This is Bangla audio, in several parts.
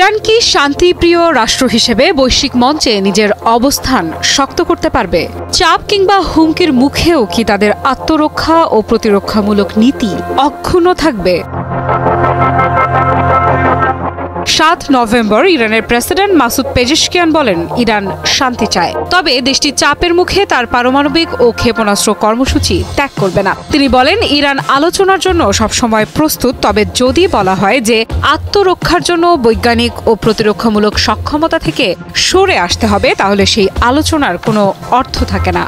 ইরান কি শান্তিপ্রিয় রাষ্ট্র হিসেবে বৈশ্বিক মঞ্চে নিজের অবস্থান শক্ত করতে পারবে? চাপ কিংবা হুমকির মুখেও কি তাদের আত্মরক্ষা ও প্রতিরক্ষামূলক নীতি অক্ষুণ্ণ থাকবে? ৭ নভেম্বর ইরানের প্রেসিডেন্ট মাসুদ পেজেশকিয়ান বলেন, ইরান শান্তি চায়, তবে দেশটি চাপের মুখে তার পারমাণবিক ও ক্ষেপণাস্ত্র কর্মসূচি ত্যাগ করবে না। তিনি বলেন, ইরান আলোচনার জন্য সবসময় প্রস্তুত, তবে যদি বলা হয় যে আত্মরক্ষার জন্য বৈজ্ঞানিক ও প্রতিরক্ষামূলক সক্ষমতা থেকে সরে আসতে হবে, তাহলে সেই আলোচনার কোনো অর্থ থাকে না।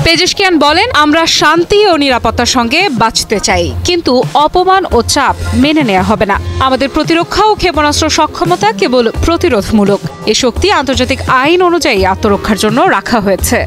পেজেশকিয়ান বলেন, আমরা শান্তি ও নিরাপত্তার সঙ্গে বাঁচতে চাই, কিন্তু অপমান ও চাপ মেনে নেওয়া হবে না। আমাদের প্রতিরক্ষা ও ক্ষেপণাস্ত্র সক্ষমতা কেবল প্রতিরোধমূলক। এ শক্তি আন্তর্জাতিক আইন অনুযায়ী আত্মরক্ষার জন্য রাখা হয়েছে।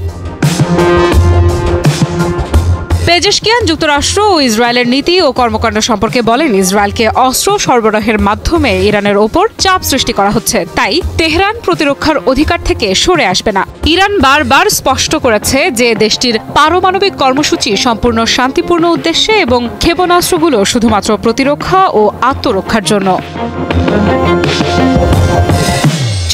পেজেশকিয়ান যুক্তরাষ্ট্র ও ইসরায়েলের নীতি ও কর্মকাণ্ড সম্পর্কে বলেন, ইসরায়েলকে অস্ত্র সরবরাহের মাধ্যমে ইরানের ওপর চাপ সৃষ্টি করা হচ্ছে, তাই তেহরান প্রতিরক্ষার অধিকার থেকে সরে আসবে না। ইরান বারবার স্পষ্ট করেছে যে দেশটির পারমাণবিক কর্মসূচি সম্পূর্ণ শান্তিপূর্ণ উদ্দেশ্যে এবং ক্ষেপণাস্ত্রগুলো শুধুমাত্র প্রতিরক্ষা ও আত্মরক্ষার জন্য।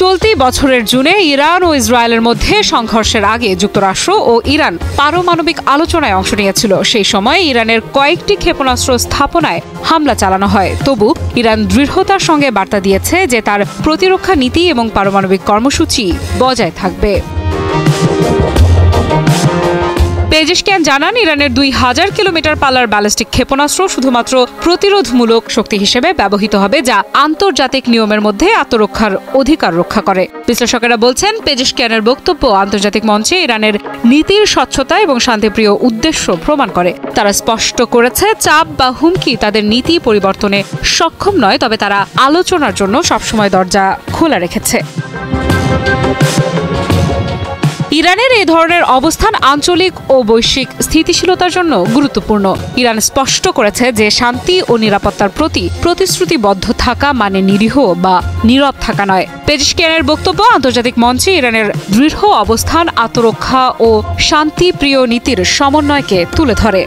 চলতি বছরের জুনে ইরান ও ইসরায়েলের মধ্যে সংঘর্ষের আগে যুক্তরাষ্ট্র ও ইরান পারমাণবিক আলোচনায় অংশ নিয়েছিল। সেই সময় ইরানের কয়েকটি ক্ষেপণাস্ত্র স্থাপনায় হামলা চালানো হয়। তবু ইরান দৃঢ়তার সঙ্গে বার্তা দিয়েছে যে তার প্রতিরক্ষা নীতি এবং পারমাণবিক কর্মসূচি বজায় থাকবে। পেজেশকিয়ান জানান, ইরানের ২০০০ কিলোমিটার পাল্লার ব্যালিস্টিক ক্ষেপণাস্ত্র শুধুমাত্র প্রতিরোধমূলক শক্তি হিসেবে ব্যবহৃত হবে, যা আন্তর্জাতিক নিয়মের মধ্যে আত্মরক্ষার অধিকার রক্ষা করে। বিশ্লেষকেরা বলছেন, পেজেশকিয়ানের বক্তব্য আন্তর্জাতিক মঞ্চে ইরানের নীতির স্বচ্ছতা এবং শান্তিপ্রিয় উদ্দেশ্য প্রমাণ করে। তারা স্পষ্ট করেছে, চাপ বা হুমকি তাদের নীতি পরিবর্তনে সক্ষম নয়, তবে তারা আলোচনার জন্য সবসময় দরজা খোলা রেখেছে। ইরানের এই ধরনের অবস্থান আঞ্চলিক ও বৈশ্বিক স্থিতিশীলতার জন্য গুরুত্বপূর্ণ। ইরান স্পষ্ট করেছে যে শান্তি ও নিরাপত্তার প্রতি প্রতিশ্রুতিবদ্ধ থাকা মানে নিরীহ বা নীরব থাকা নয়। পেজেশকিয়ানের বক্তব্য আন্তর্জাতিক মঞ্চে ইরানের দৃঢ় অবস্থান, আত্মরক্ষা ও শান্তিপ্রিয় নীতির সমন্বয়কে তুলে ধরে।